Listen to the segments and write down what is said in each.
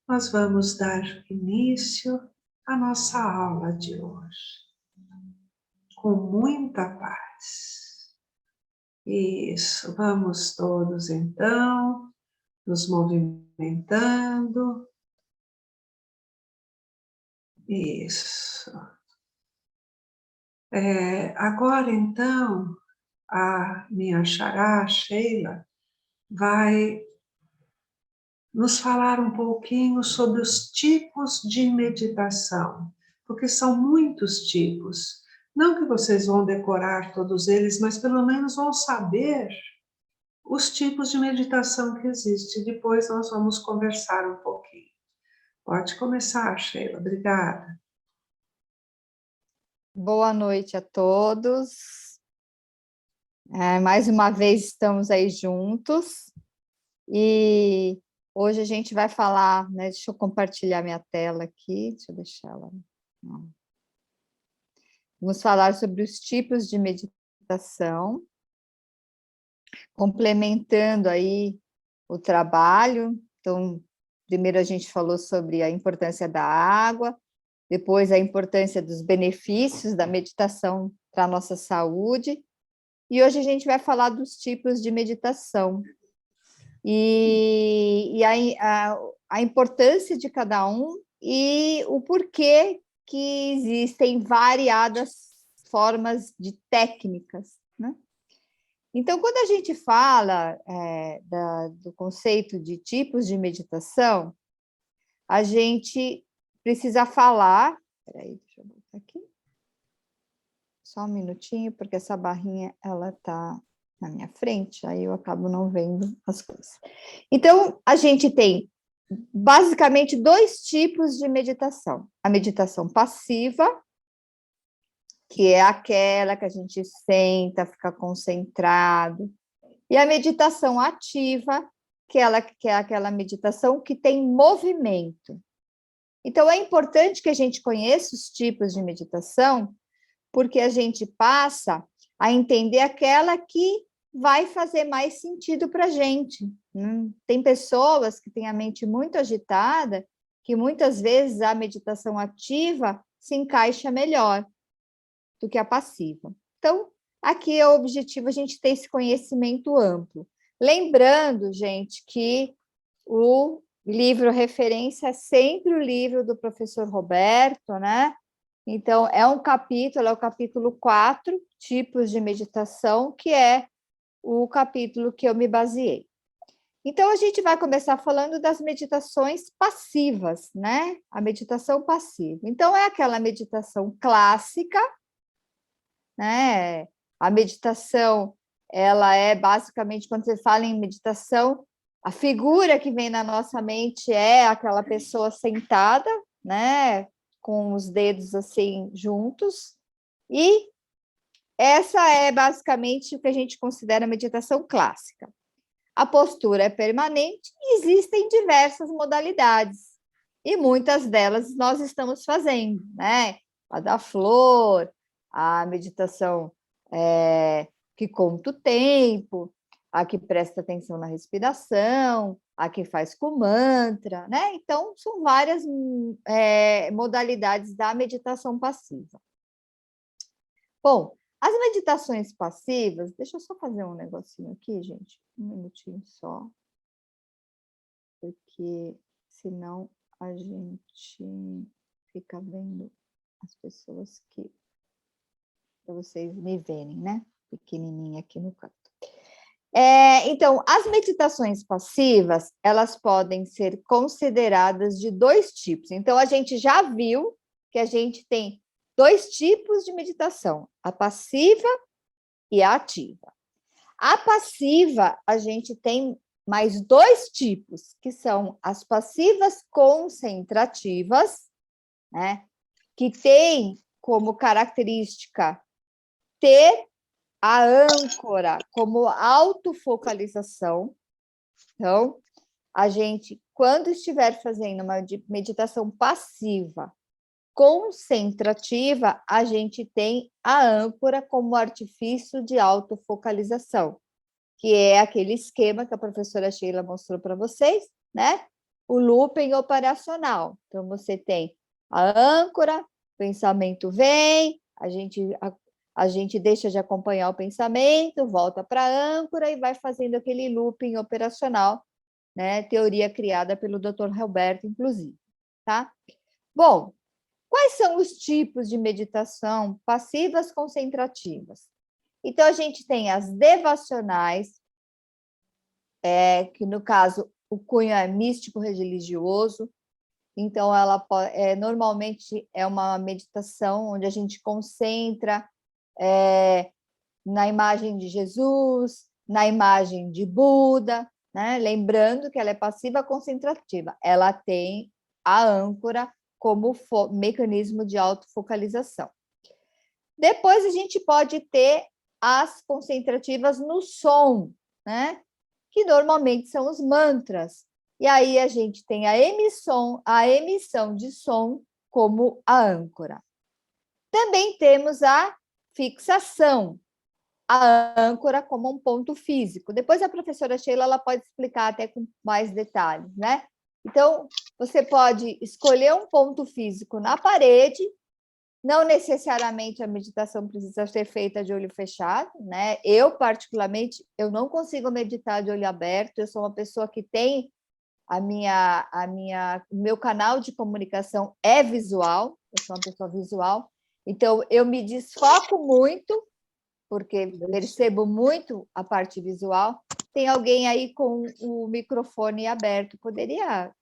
nós vamos dar início à nossa aula de hoje, com muita paz. Isso, vamos todos então, nos movimentando. Isso. Agora então, a minha xará, Sheila, vai nos falar um pouquinho sobre os tipos de meditação, porque são muitos tipos. Não que vocês vão decorar todos eles, mas pelo menos vão saber os tipos de meditação que existem. Depois nós vamos conversar um pouquinho. Pode começar, Sheila. Obrigada. Boa noite a todos. Mais uma vez estamos aí juntos e hoje a gente vai falar, né? Deixa eu compartilhar minha tela aqui, deixa eu deixar ela. Não. Vamos falar sobre os tipos de meditação, complementando aí o trabalho. Então, primeiro a gente falou sobre a importância da água, depois a importância dos benefícios da meditação para a nossa saúde. E hoje a gente vai falar dos tipos de meditação e a importância de cada um e o porquê que existem variadas formas de técnicas, né? Então, quando a gente fala do conceito de tipos de meditação, a gente precisa falar... Espera aí, deixa eu botar aqui. Só um minutinho, porque essa barrinha ela está na minha frente, aí eu acabo não vendo as coisas. Então, a gente tem basicamente dois tipos de meditação. A meditação passiva, que é aquela que a gente senta, fica concentrado, e a meditação ativa, que é aquela meditação que tem movimento. Então, é importante que a gente conheça os tipos de meditação, porque a gente passa a entender aquela que vai fazer mais sentido para a gente. Tem pessoas que têm a mente muito agitada, que muitas vezes a meditação ativa se encaixa melhor do que a passiva. Então, aqui é o objetivo a gente ter esse conhecimento amplo. Lembrando, gente, que o livro referência é sempre o livro do professor Roberto, né? Então, é o capítulo 4, tipos de meditação, que é o capítulo que eu me baseei. Então, a gente vai começar falando das meditações passivas, né? A meditação passiva. Então, é aquela meditação clássica, né? A meditação, ela é basicamente, quando você fala em meditação, a figura que vem na nossa mente é aquela pessoa sentada, né? Com os dedos assim juntos, e essa é basicamente o que a gente considera meditação clássica. A postura é permanente e existem diversas modalidades, e muitas delas nós estamos fazendo, né? A da flor, a meditação que conta o tempo, a que presta atenção na respiração, a que faz com mantra, né? Então, são várias modalidades da meditação passiva. Bom, as meditações passivas, deixa eu só fazer um negocinho aqui, gente, um minutinho só, porque senão a gente fica vendo as pessoas que, para vocês me verem, né? Pequenininha aqui no canto. Então, as meditações passivas, elas podem ser consideradas de dois tipos. Então, a gente já viu que a gente tem dois tipos de meditação, a passiva e a ativa. A passiva, a gente tem mais dois tipos, que são as passivas concentrativas, né? Que tem como característica ter a âncora como autofocalização. Então, a gente, quando estiver fazendo uma meditação passiva concentrativa, a gente tem a âncora como artifício de autofocalização, que é aquele esquema que a professora Sheila mostrou para vocês, né? o looping operacional. Então, você tem a âncora, o pensamento vem, a gente deixa de acompanhar o pensamento, volta para a âncora e vai fazendo aquele looping operacional, né? Teoria criada pelo Dr. Roberto, inclusive. Tá? Bom, quais são os tipos de meditação passivas concentrativas? Então, a gente tem as devocionais, que no caso o cunho é místico religioso, então ela normalmente é uma meditação onde a gente concentra na imagem de Jesus, na imagem de Buda, né? Lembrando que ela é passiva concentrativa, ela tem a âncora como mecanismo de autofocalização. Depois a gente pode ter as concentrativas no som, né? Que normalmente são os mantras. E aí a gente tem a emissão de som como a âncora. Também temos a fixação, a âncora como um ponto físico. Depois a professora Sheila ela pode explicar até com mais detalhes, né? Então, você pode escolher um ponto físico na parede, não necessariamente a meditação precisa ser feita de olho fechado, né? Eu, particularmente, eu não consigo meditar de olho aberto, eu sou uma pessoa que tem o meu canal de comunicação é visual, eu sou uma pessoa visual, então eu me desfoco muito, porque percebo muito a parte visual. Tem alguém aí com o microfone aberto, poderia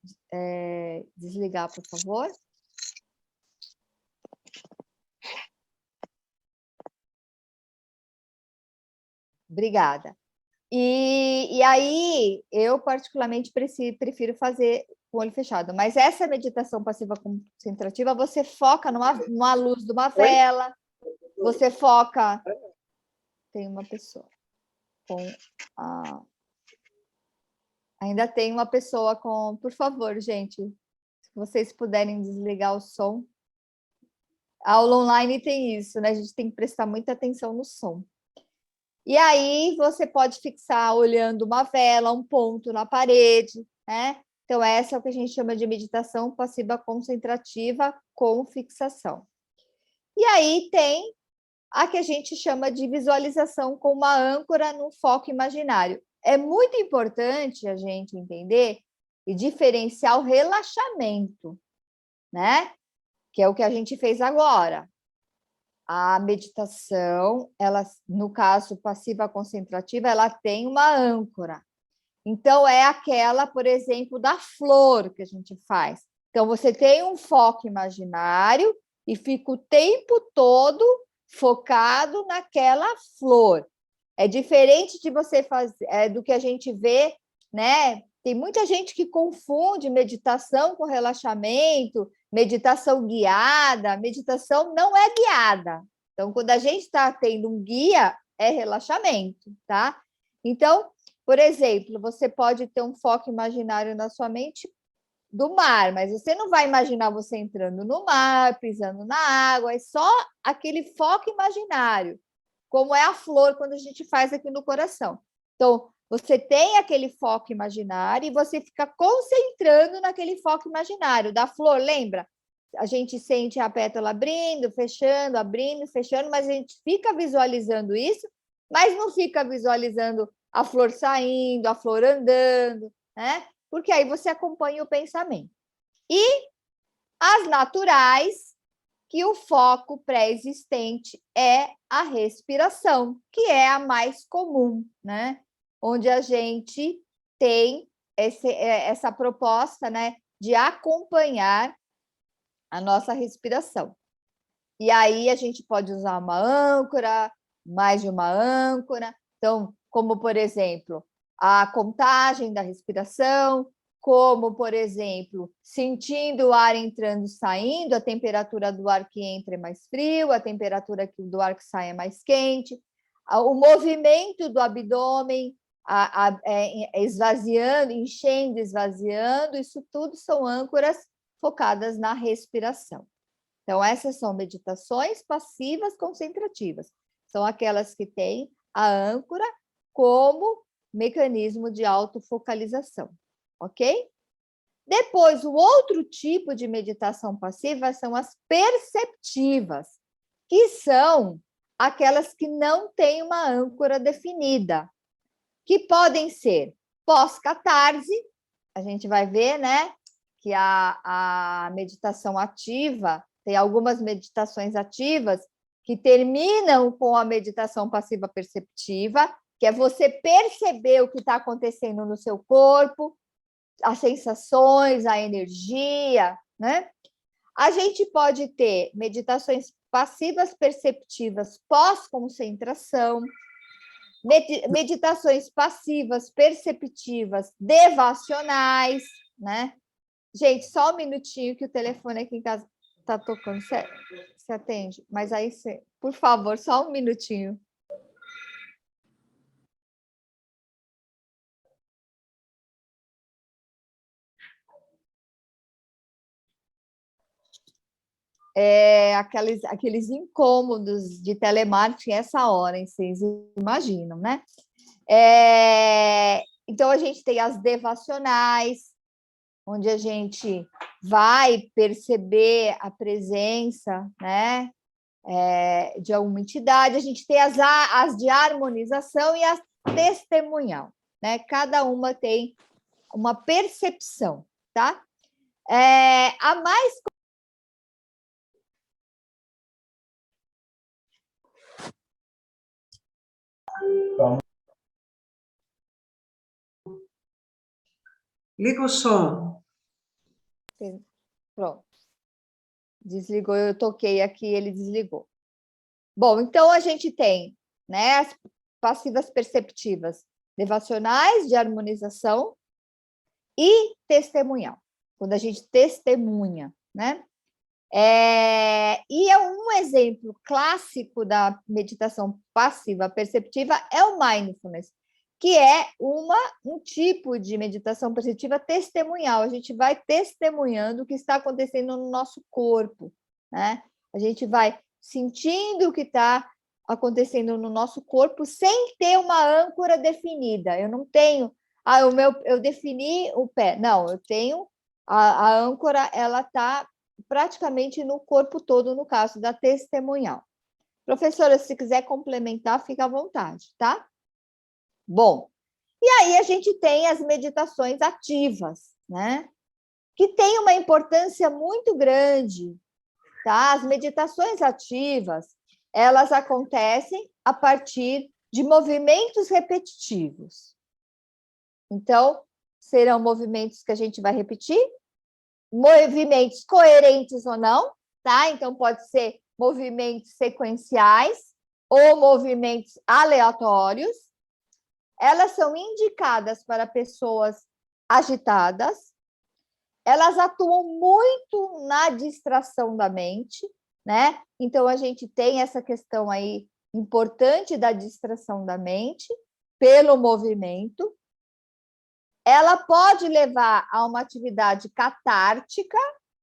desligar, por favor? Obrigada. E aí, eu particularmente prefiro fazer com o olho fechado, mas essa meditação passiva concentrativa, você foca numa luz de uma vela, você foca... Tem uma pessoa com a... Ainda tem uma pessoa com... Por favor, gente, se vocês puderem desligar o som. A aula online tem isso, né? A gente tem que prestar muita atenção no som. E aí você pode fixar olhando uma vela, um ponto na parede, né? Então, essa é o que a gente chama de meditação passiva concentrativa com fixação. E aí tem a que a gente chama de visualização com uma âncora no foco imaginário. É muito importante a gente entender e diferenciar o relaxamento, né? Que é o que a gente fez agora. A meditação, ela, no caso passiva concentrativa, ela tem uma âncora. Então, é aquela, por exemplo, da flor que a gente faz. Então, você tem um foco imaginário e fica o tempo todo focado naquela flor. É diferente de você fazer, do que a gente vê, né? Tem muita gente que confunde meditação com relaxamento, meditação guiada. Meditação não é guiada. Então, quando a gente está tendo um guia, é relaxamento, tá? Então, por exemplo, você pode ter um foco imaginário na sua mente do mar, mas você não vai imaginar você entrando no mar, pisando na água, é só aquele foco imaginário, como é a flor quando a gente faz aqui no coração. Então, você tem aquele foco imaginário e você fica concentrando naquele foco imaginário da flor, lembra? A gente sente a pétala abrindo, fechando, mas a gente fica visualizando isso, mas não fica visualizando a flor saindo, a flor andando, né? Porque aí você acompanha o pensamento. E as naturais, que o foco pré-existente é a respiração, que é a mais comum, né? Onde a gente tem essa proposta, né, de acompanhar a nossa respiração. E aí a gente pode usar uma âncora, mais de uma âncora. Então, como, por exemplo, a contagem da respiração, como, por exemplo, sentindo o ar entrando e saindo, a temperatura do ar que entra é mais frio, a temperatura do ar que sai é mais quente, o movimento do abdômen esvaziando, enchendo, esvaziando, isso tudo são âncoras focadas na respiração. Então, essas são meditações passivas concentrativas. São aquelas que têm a âncora como mecanismo de autofocalização, ok? Depois, o outro tipo de meditação passiva são as perceptivas, que são aquelas que não têm uma âncora definida, que podem ser pós-catarse, a gente vai ver, né, que a meditação ativa, tem algumas meditações ativas que terminam com a meditação passiva perceptiva, que é você perceber o que está acontecendo no seu corpo, as sensações, a energia, né? A gente pode ter meditações passivas perceptivas pós-concentração, meditações passivas perceptivas devacionais, né? Gente, só um minutinho que o telefone aqui em casa está tocando. Você atende? Mas aí, por favor, só um minutinho. Aqueles incômodos de telemarketing essa hora, hein? Vocês imaginam, né? Então, a gente tem as devacionais, onde a gente vai perceber a presença, né, de alguma entidade. A gente tem as de harmonização e as testemunhal, né? Cada uma tem uma percepção, tá? A mais Liga o som. Pronto. Desligou, eu toquei aqui, ele desligou. Bom, então a gente tem, né, as passivas perceptivas devacionais, de harmonização e testemunhal, quando a gente testemunha, né? E um exemplo clássico da meditação passiva perceptiva é o mindfulness, que é um tipo de meditação perceptiva testemunhal. A gente vai testemunhando o que está acontecendo no nosso corpo, né? A gente vai sentindo o que está acontecendo no nosso corpo sem ter uma âncora definida. Eu não tenho, eu defini o pé. Não, eu tenho a âncora, ela está praticamente no corpo todo, no caso da testemunhal. Professora, se quiser complementar, fica à vontade, tá? Bom, e aí a gente tem as meditações ativas, né? Que tem uma importância muito grande, tá? As meditações ativas, elas acontecem a partir de movimentos repetitivos. Então, serão movimentos que a gente vai repetir, movimentos coerentes ou não, tá? Então, pode ser movimentos sequenciais ou movimentos aleatórios. Elas são indicadas para pessoas agitadas, elas atuam muito na distração da mente, né? Então, a gente tem essa questão aí importante da distração da mente pelo movimento. Ela pode levar a uma atividade catártica,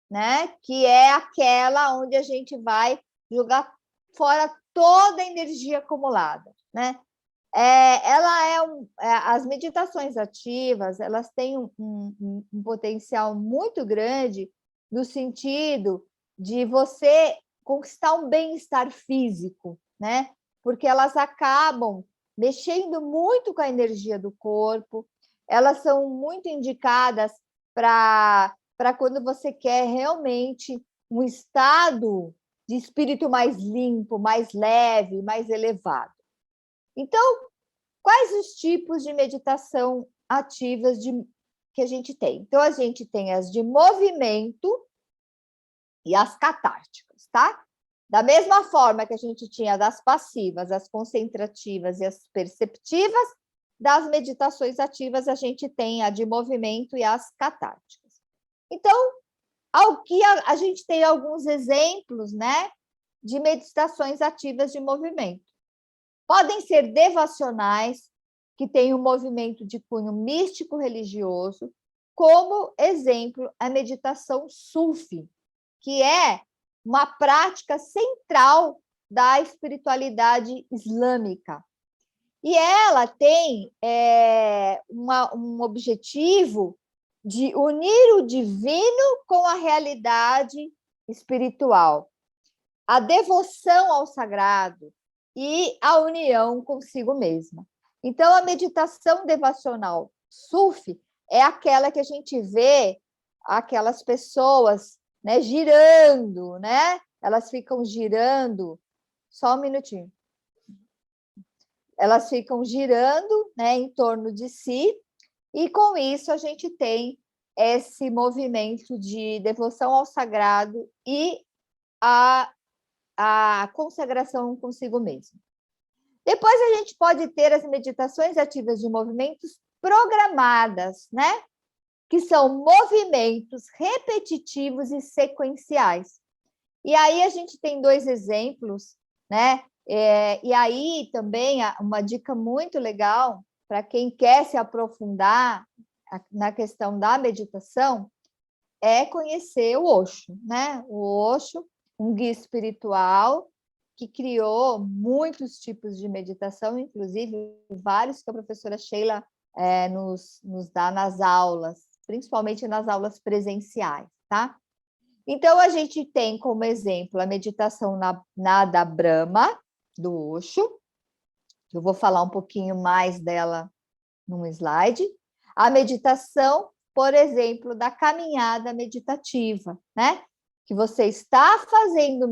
né? Que é aquela onde a gente vai jogar fora toda a energia acumulada, né? As meditações ativas, elas têm um potencial muito grande no sentido de você conquistar um bem-estar físico, né? Porque elas acabam mexendo muito com a energia do corpo, elas são muito indicadas para quando você quer realmente um estado de espírito mais limpo, mais leve, mais elevado. Então, quais os tipos de meditação ativas que a gente tem? Então, a gente tem as de movimento e as catárticas, tá? Da mesma forma que a gente tinha das passivas, as concentrativas e as perceptivas, das meditações ativas, a gente tem a de movimento e as catárticas. Então, a gente tem alguns exemplos, né, de meditações ativas de movimento. Podem ser devacionais, que têm um movimento de cunho místico religioso, como exemplo, a meditação Sufi, que é uma prática central da espiritualidade islâmica. E ela tem um objetivo de unir o divino com a realidade espiritual, a devoção ao sagrado e a união consigo mesma. Então, a meditação devocional Sufi é aquela que a gente vê aquelas pessoas, né, girando, né? Elas ficam girando, só um minutinho. Elas ficam girando, né, em torno de si, e com isso a gente tem esse movimento de devoção ao sagrado e a consagração consigo mesmo. Depois a gente pode ter as meditações ativas de movimentos programadas, né? Que são movimentos repetitivos e sequenciais. E aí a gente tem 2 exemplos, né? E aí também uma dica muito legal para quem quer se aprofundar na questão da meditação é conhecer o Osho, né? O Osho, um guia espiritual que criou muitos tipos de meditação, inclusive vários que a professora Sheila nos dá nas aulas, principalmente nas aulas presenciais, tá? Então, a gente tem como exemplo a meditação Nada Brahma, do Osho. Eu vou falar um pouquinho mais dela num slide. A meditação, por exemplo, da caminhada meditativa, né? Que você está fazendo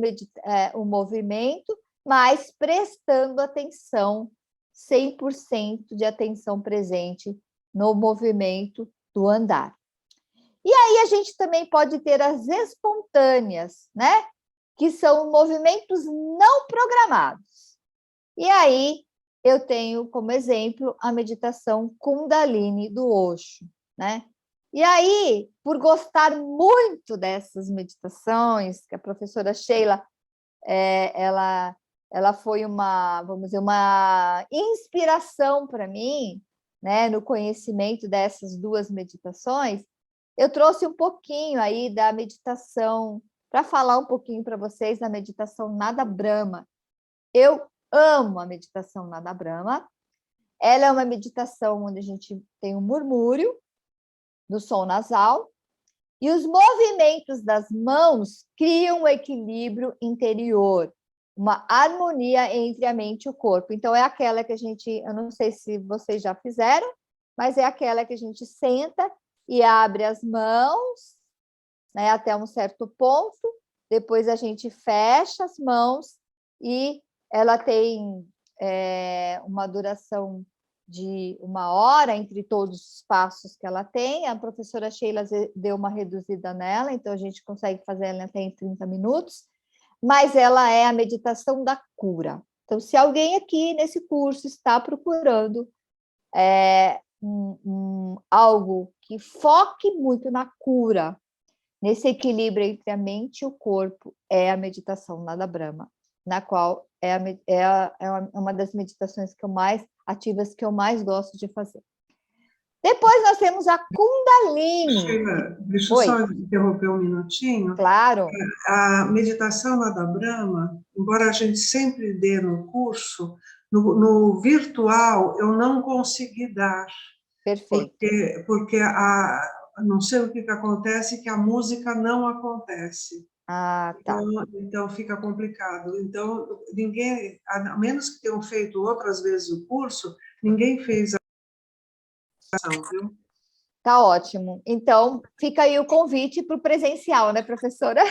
o movimento, mas prestando atenção, 100% de atenção presente no movimento do andar. E aí a gente também pode ter as espontâneas, né? Que são movimentos não programados. E aí eu tenho como exemplo a meditação Kundalini do Osho, né? E aí, por gostar muito dessas meditações, que a professora Sheila, ela foi vamos dizer, uma inspiração para mim, né, no conhecimento dessas 2 meditações, eu trouxe um pouquinho aí da meditação, para falar um pouquinho para vocês da meditação Nada Brahma. Eu amo a meditação Nada Brahma. Ela é uma meditação onde a gente tem um murmúrio do som nasal e os movimentos das mãos criam um equilíbrio interior, uma harmonia entre a mente e o corpo. Então, é aquela que a gente, eu não sei se vocês já fizeram, mas é aquela que a gente senta e abre as mãos, né, até um certo ponto, depois a gente fecha as mãos e ela tem uma duração de 1 hora entre todos os passos que ela tem. A professora Sheila deu uma reduzida nela, então a gente consegue fazer ela até em 30 minutos, mas ela é a meditação da cura. Então, se alguém aqui nesse curso está procurando algo que foque muito na cura, nesse equilíbrio entre a mente e o corpo, é a meditação Nada Brahma, na qual é uma das meditações ativas que eu mais gosto de fazer. Depois nós temos a Kundalini. Sheila, deixa eu só interromper um minutinho. Claro. A meditação Nada Brahma, embora a gente sempre dê no curso, no virtual eu não consegui dar. Perfeito. Porque não sei o que acontece, que a música não acontece. Ah, tá. Então fica complicado. Então, ninguém, a menos que tenham feito outras vezes o curso, ninguém fez a ação, viu? Tá ótimo. Então, fica aí o convite para o presencial, né, professora?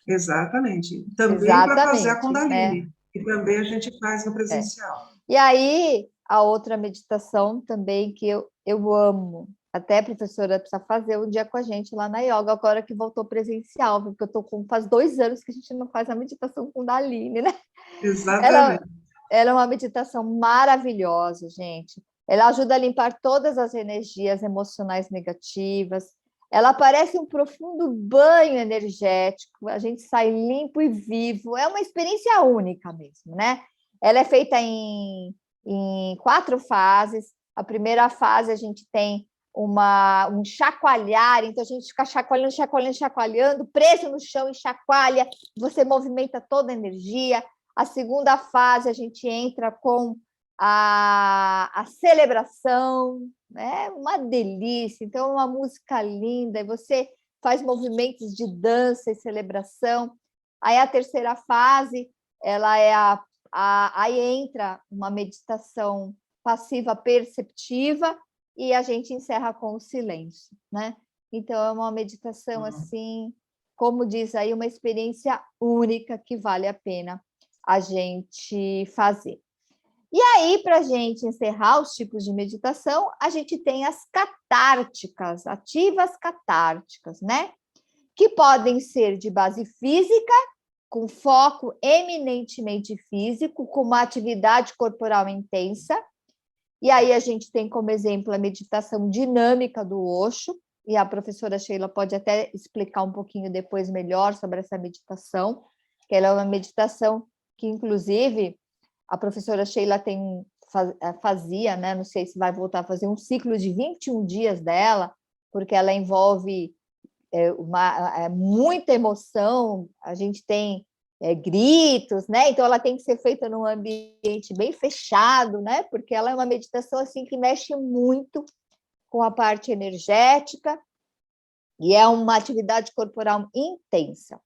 Exatamente. Também para fazer a Kundalini, né? que também a gente faz no presencial. E aí, a outra meditação também que eu amo, até a professora precisa fazer um dia com a gente lá na yoga, agora que voltou presencial, porque faz 2 anos que a gente não faz a meditação Kundalini, né? Exatamente. Ela é uma meditação maravilhosa, gente. Ela ajuda a limpar todas as energias emocionais negativas. Ela parece um profundo banho energético. A gente sai limpo e vivo. É uma experiência única mesmo, né? Ela é feita em 4 fases. A primeira fase a gente tem um chacoalhar, então a gente fica chacoalhando, chacoalhando, chacoalhando, preso no chão e chacoalha, você movimenta toda a energia. A segunda fase, a gente entra com a celebração, é uma delícia. Então, é uma música linda, e você faz movimentos de dança e celebração. Aí a terceira fase, ela é aí entra uma meditação passiva perceptiva e a gente encerra com o silêncio, né? Então, é uma meditação assim, como diz aí, uma experiência única que vale a pena a gente fazer. E aí, para a gente encerrar os tipos de meditação, a gente tem as catárticas, ativas catárticas, né? Que podem ser de base física, com foco eminentemente físico, com uma atividade corporal intensa. E aí a gente tem como exemplo a meditação dinâmica do Osho, e a professora Sheila pode até explicar um pouquinho depois melhor sobre essa meditação, que ela é uma meditação que, inclusive, a professora Sheila fazia, né? Não sei se vai voltar a fazer um ciclo de 21 dias dela, porque ela envolve muita emoção, a gente tem gritos, né? Então ela tem que ser feita num ambiente bem fechado, né? Porque ela é uma meditação assim que mexe muito com a parte energética e é uma atividade corporal intensa.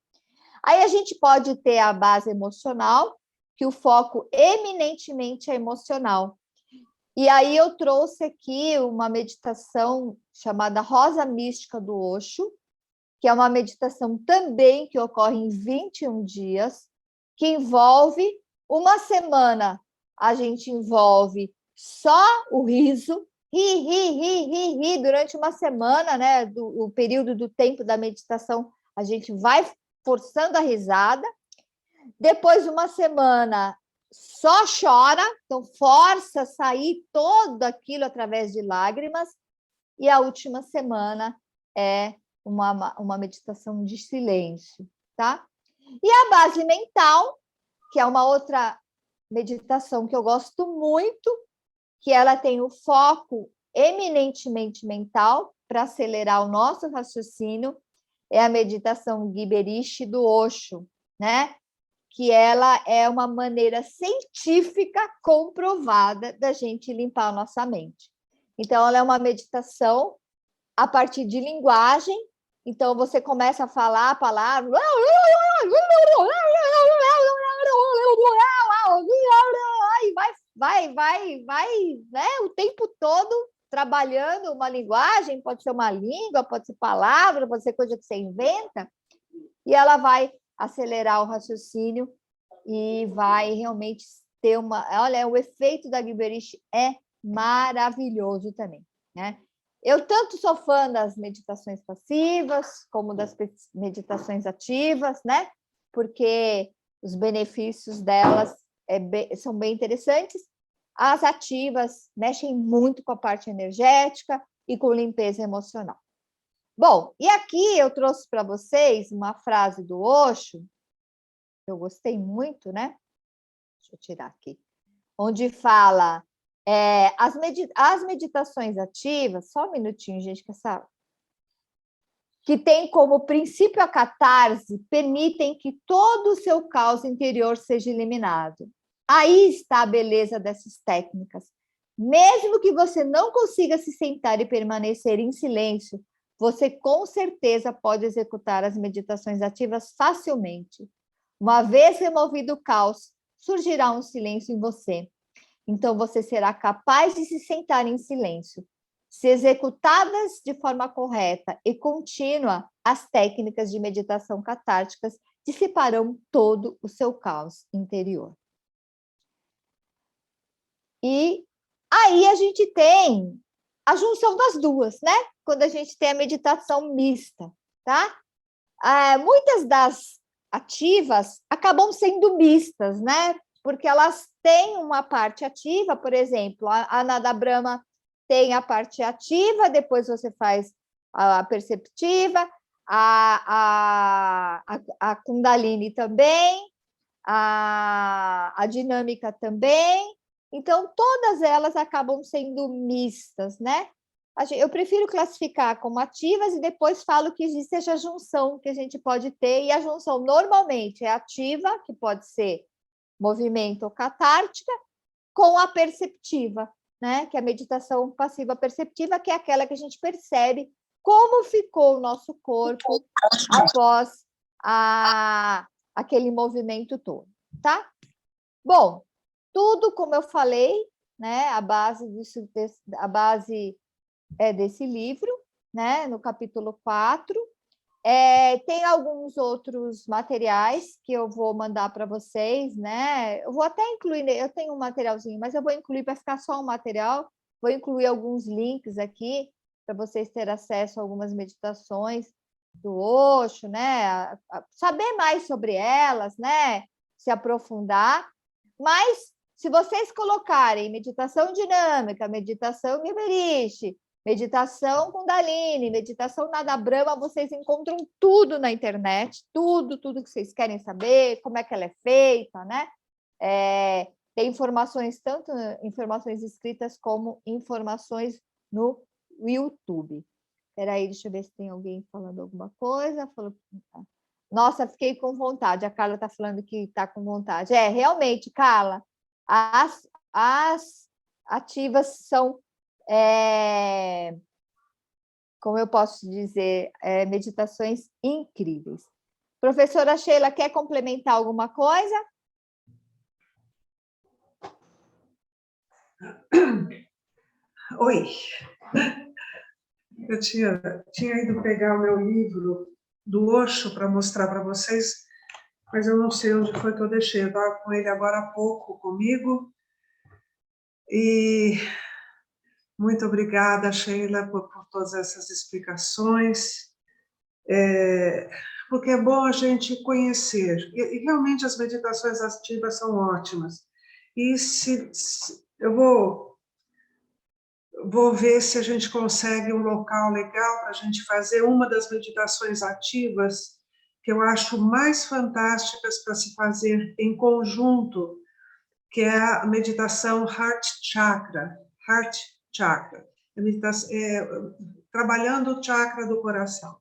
Aí a gente pode ter a base emocional, que o foco eminentemente é emocional. E aí eu trouxe aqui uma meditação chamada Rosa Mística do Osho, que é uma meditação também que ocorre em 21 dias, que envolve uma semana, a gente envolve só o riso, ri, durante uma semana, né? O período do tempo da meditação, a gente vai forçando a risada. Depois, uma semana, só chora, então força a sair todo aquilo através de lágrimas. E a última semana é uma meditação de silêncio, tá? E a base mental, que é uma outra meditação que eu gosto muito, que ela tem o foco eminentemente mental para acelerar o nosso raciocínio, é a meditação Guiberishi do Osho, né? Que ela é uma maneira científica comprovada da gente limpar a nossa mente. Então, ela é uma meditação a partir de linguagem. Então, você começa a falar a palavra e vai, né? O tempo todo trabalhando uma linguagem, pode ser uma língua, pode ser palavra, pode ser coisa que você inventa, e ela vai acelerar o raciocínio e vai realmente ter uma... Olha, o efeito da Guiberish é maravilhoso também, né? Eu tanto sou fã das meditações passivas, como das meditações ativas, né? Porque os benefícios delas são bem interessantes. As ativas mexem muito com a parte energética e com limpeza emocional. Bom, e aqui eu trouxe para vocês uma frase do Osho, que eu gostei muito, né? Deixa eu tirar aqui. Onde fala... as meditações ativas, só um minutinho, gente, que tem como princípio a catarse, permitem que todo o seu caos interior seja eliminado. Aí está a beleza dessas técnicas. Mesmo que você não consiga se sentar e permanecer em silêncio, você com certeza pode executar as meditações ativas facilmente. Uma vez removido o caos, surgirá um silêncio em você. Então, você será capaz de se sentar em silêncio. Se executadas de forma correta e contínua, as técnicas de meditação catárticas dissiparão todo o seu caos interior. E aí a gente tem a junção das duas, né? Quando a gente tem a meditação mista, tá? Muitas das ativas acabam sendo mistas, né? Porque elas têm uma parte ativa, por exemplo, a Nada Brahma tem a parte ativa, depois você faz a perceptiva, a Kundalini também, a dinâmica também. Então, todas elas acabam sendo mistas, né? Eu prefiro classificar como ativas e depois falo que existe essa junção que a gente pode ter, e a junção normalmente é ativa, que pode ser movimento ou catártica, com a perceptiva, né? Que é a meditação passiva perceptiva, que é aquela que a gente percebe como ficou o nosso corpo após aquele movimento todo, tá? Bom, tudo como eu falei, né? A base é desse livro, né? No capítulo 4. Tem alguns outros materiais que eu vou mandar para vocês, né? Eu vou até incluir, eu tenho um materialzinho, mas eu vou incluir para ficar só um material, vou incluir alguns links aqui para vocês terem acesso a algumas meditações do Osho, né? Saber mais sobre elas, né? Se aprofundar. Mas se vocês colocarem meditação dinâmica, meditação Gimeriche, meditação Kundalini, meditação Nada Brahma, vocês encontram tudo na internet, tudo que vocês querem saber, como é que ela é feita, né? Tem informações, tanto informações escritas como informações no YouTube. Espera aí, deixa eu ver se tem alguém falando alguma coisa. Nossa, fiquei com vontade. A Carla está falando que está com vontade. Realmente, Carla, as ativas são... como eu posso dizer, meditações incríveis. Professora Sheila, quer complementar alguma coisa? Oi. Eu tinha ido pegar o meu livro do Osho para mostrar para vocês, mas eu não sei onde foi que eu deixei. Eu estava com ele agora há pouco comigo. E muito obrigada, Sheila, por todas essas explicações. Porque é bom a gente conhecer. E realmente as meditações ativas são ótimas. E eu vou ver se a gente consegue um local legal para a gente fazer uma das meditações ativas que eu acho mais fantásticas para se fazer em conjunto, que é a meditação Heart Chakra. Heart Chakra. Trabalhando o chakra do coração.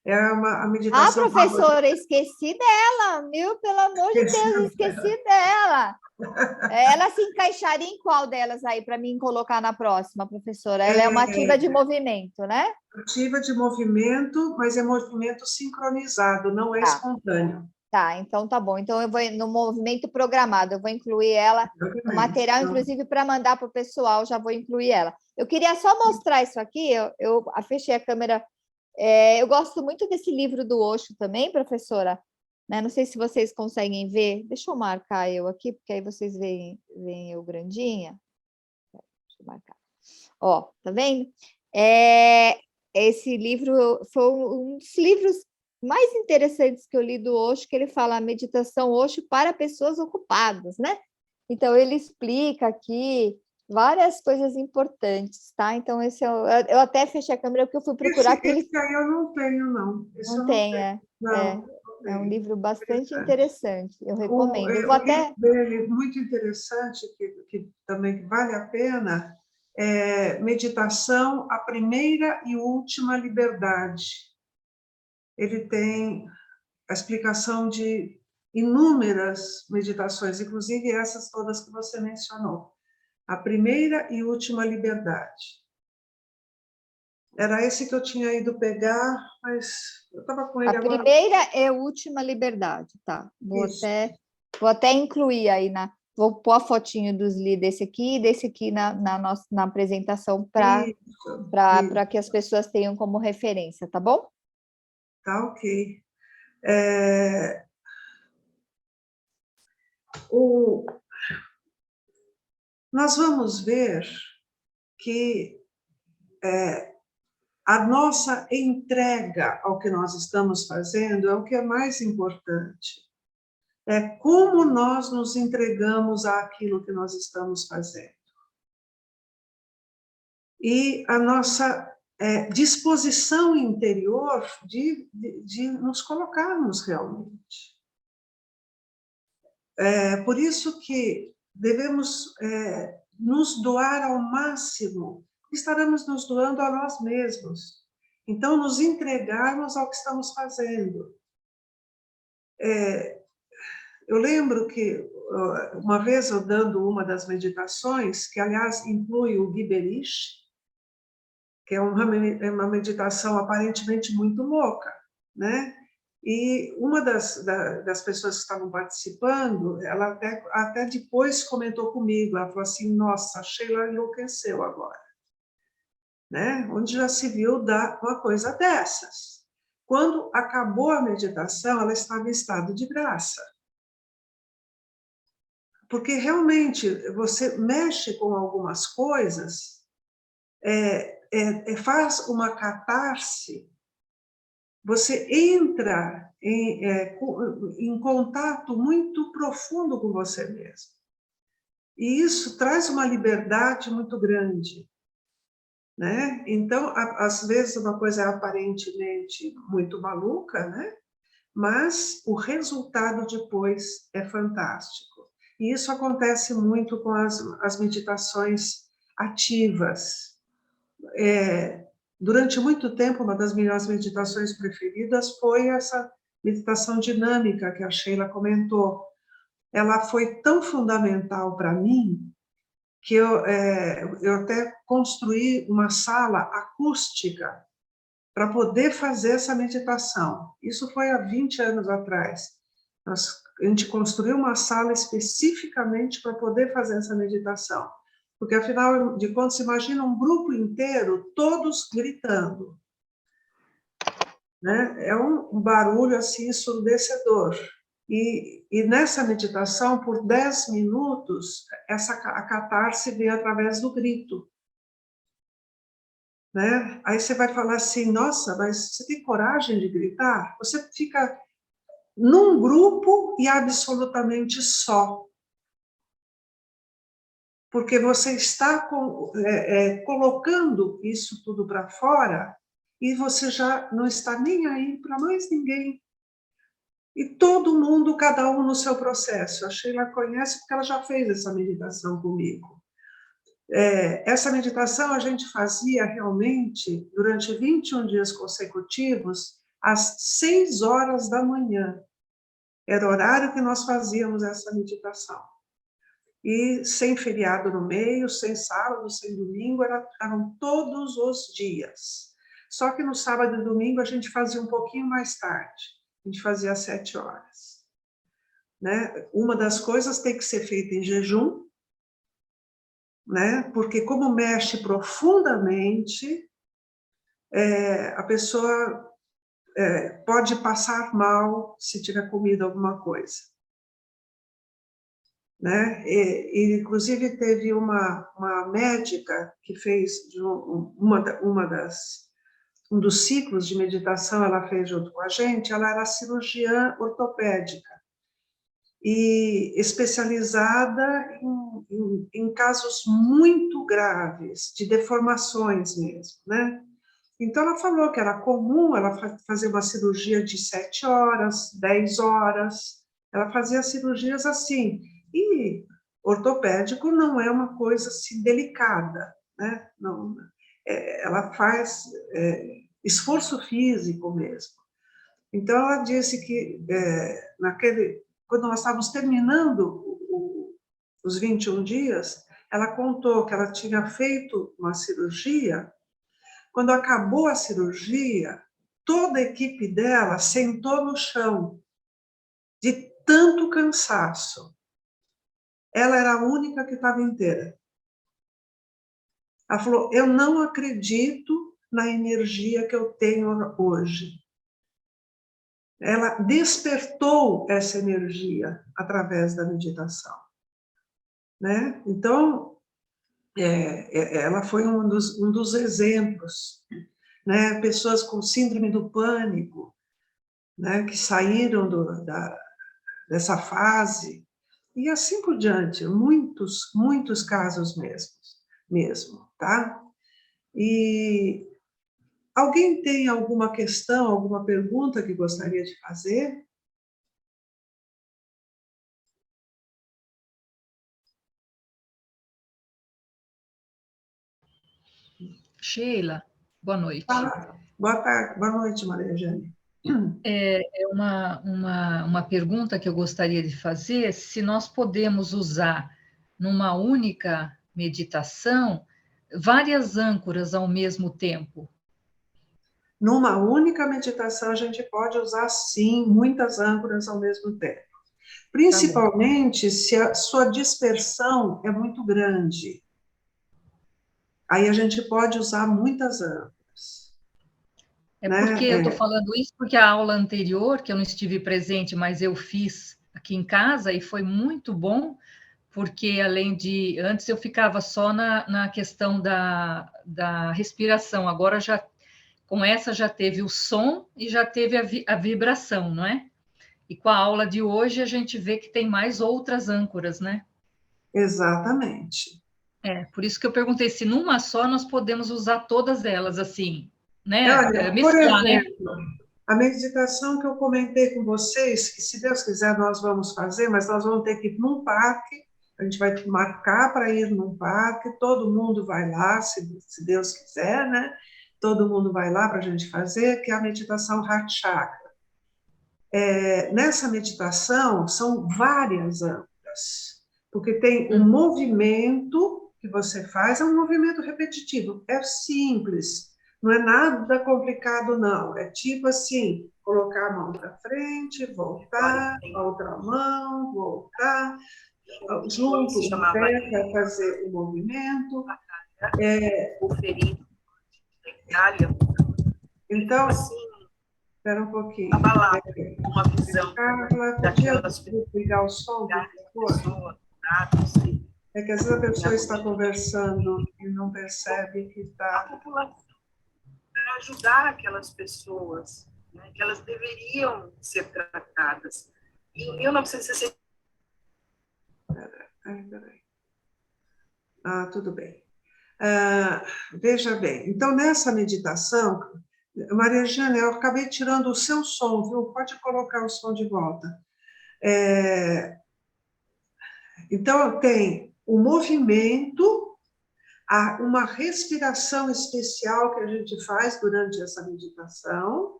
A meditação... professora, esqueci dela, viu? Pelo amor de Deus, esqueci dela. Ela se encaixaria em qual delas aí para mim colocar na próxima, professora? Ela é uma ativa de movimento, né? Ativa de movimento, mas é movimento sincronizado, não é espontâneo. Tá, então tá bom. Então eu vou no movimento programado, eu vou incluir ela no material, inclusive para mandar para o pessoal, já vou incluir ela. Eu queria só mostrar isso aqui, eu fechei a câmera. Eu gosto muito desse livro do Osho também, professora, né? Não sei se vocês conseguem ver. Deixa eu marcar eu aqui, porque aí vocês veem eu grandinha. Deixa eu marcar. Ó, tá vendo? Esse livro foi um dos livros mais interessantes que eu li do Osho, que ele fala a meditação Osho para pessoas ocupadas, né? Então, ele explica aqui várias coisas importantes, tá? Então, eu até fechei a câmera porque eu fui procurar... Esse aí eu não tenho, não. Não tem, é um livro bastante interessante, eu recomendo. Eu vou até... dele, muito interessante, que também vale a pena, Meditação, a Primeira e Última Liberdade. Ele tem a explicação de inúmeras meditações, inclusive essas todas que você mencionou. A Primeira e Última Liberdade. Era esse que eu tinha ido pegar, mas eu estava com ele agora. A Primeira é a Última Liberdade, tá? Vou até incluir aí vou pôr a fotinho desse aqui e desse aqui na apresentação para que as pessoas tenham como referência, tá bom? Tá, ok. Nós vamos ver que a nossa entrega ao que nós estamos fazendo é o que é mais importante. É como nós nos entregamos àquilo que nós estamos fazendo. E a nossa disposição interior de nos colocarmos realmente. Por isso que devemos nos doar ao máximo, estaremos nos doando a nós mesmos. Então, nos entregarmos ao que estamos fazendo. Eu lembro que uma vez eu dando uma das meditações, que aliás inclui o Guiberish, que é uma meditação aparentemente muito louca, né? E uma das pessoas que estavam participando, ela até depois comentou comigo, ela falou assim, nossa, a Sheila enlouqueceu agora, né? Onde já se viu dar uma coisa dessas. Quando acabou a meditação, ela estava em estado de graça. Porque realmente você mexe com algumas coisas, faz uma catarse, você entra em contato muito profundo com você mesmo. E isso traz uma liberdade muito grande, né? Então, às vezes uma coisa é aparentemente muito maluca, né? Mas o resultado depois é fantástico. E isso acontece muito com as meditações ativas. Durante muito tempo, uma das minhas meditações preferidas foi essa meditação dinâmica que a Sheila comentou. Ela foi tão fundamental para mim que eu até construí uma sala acústica para poder fazer essa meditação. Isso foi há 20 anos atrás. A gente construiu uma sala especificamente para poder fazer essa meditação. Porque, afinal de contas, imagina um grupo inteiro, todos gritando, né? É um barulho assim ensurdecedor. E nessa meditação, por 10 minutos, a catarse vem através do grito, né? Aí você vai falar assim, nossa, mas você tem coragem de gritar? Você fica num grupo e absolutamente só, porque você está colocando isso tudo para fora e você já não está nem aí para mais ninguém. E todo mundo, cada um no seu processo. A Sheila conhece porque ela já fez essa meditação comigo. Essa meditação a gente fazia realmente durante 21 dias consecutivos, às 6 horas da manhã. Era o horário que nós fazíamos essa meditação. E sem feriado no meio, sem sábado, sem domingo, eram todos os dias. Só que no sábado e domingo a gente fazia um pouquinho mais tarde. A gente fazia às 7 horas. Né? Uma das coisas tem que ser feita em jejum, né? Porque como mexe profundamente, a pessoa pode passar mal se tiver comido alguma coisa. Né? Inclusive, teve uma médica que fez um dos ciclos de meditação, ela fez junto com a gente, ela era cirurgiã ortopédica e especializada em casos muito graves, de deformações mesmo, né? Então, ela falou que era comum ela fazer uma cirurgia de 7 horas, 10 horas, ela fazia cirurgias assim. E ortopédico não é uma coisa assim delicada, né? Não, ela faz esforço físico mesmo. Então, ela disse que quando nós estávamos terminando os 21 dias, ela contou que ela tinha feito uma cirurgia. Quando acabou a cirurgia, toda a equipe dela sentou no chão, de tanto cansaço. Ela era a única que estava inteira. Ela falou, eu não acredito na energia que eu tenho hoje. Ela despertou essa energia através da meditação. Né? Então, ela foi um dos exemplos. Né? Pessoas com síndrome do pânico, né? Que saíram dessa fase, e assim por diante, muitos casos mesmo, tá? E alguém tem alguma questão, alguma pergunta que gostaria de fazer? Sheila, boa noite. Boa tarde, boa noite, Maria Jane. É uma pergunta que eu gostaria de fazer, se nós podemos usar numa única meditação várias âncoras ao mesmo tempo. Numa única meditação, a gente pode usar, sim, muitas âncoras ao mesmo tempo. Tá bom. Principalmente se a sua dispersão é muito grande. Aí a gente pode usar muitas âncoras. É porque eu estou Né? falando isso porque a aula anterior, que eu não estive presente, mas eu fiz aqui em casa e foi muito bom, porque além de. Antes eu ficava só na questão da respiração, agora já. Com essa já teve o som e já teve a vibração, não é? E com a aula de hoje a gente vê que tem mais outras âncoras, né? Exatamente. É, por isso que eu perguntei se numa só nós podemos usar todas elas, assim, né? Olha, por Mesclar, né? exemplo, a meditação que eu comentei com vocês, que se Deus quiser nós vamos fazer, mas nós vamos ter que ir num parque, a gente vai marcar para ir num parque, todo mundo vai lá, se Deus quiser, né? Todo mundo vai lá para a gente fazer, que é a meditação Heart Chakra. Nessa meditação, são várias âncoras, porque tem um movimento que você faz, é um movimento repetitivo, é simples, não é nada complicado, não. É tipo assim, colocar a mão para frente, voltar, a outra mão, voltar, junto o pé para fazer o movimento. Então, espera um pouquinho. Uma visão Carla, podia desligar o som, por favor? É que às vezes a pessoa está conversando e não percebe que está... Para ajudar aquelas pessoas, né, que elas deveriam ser tratadas. Em 1960... Peraí. Tudo bem. Veja bem, então nessa meditação, Maria Jane, eu acabei tirando o seu som, viu? Pode colocar o som de volta. Então, tem o movimento, uma respiração especial que a gente faz durante essa meditação,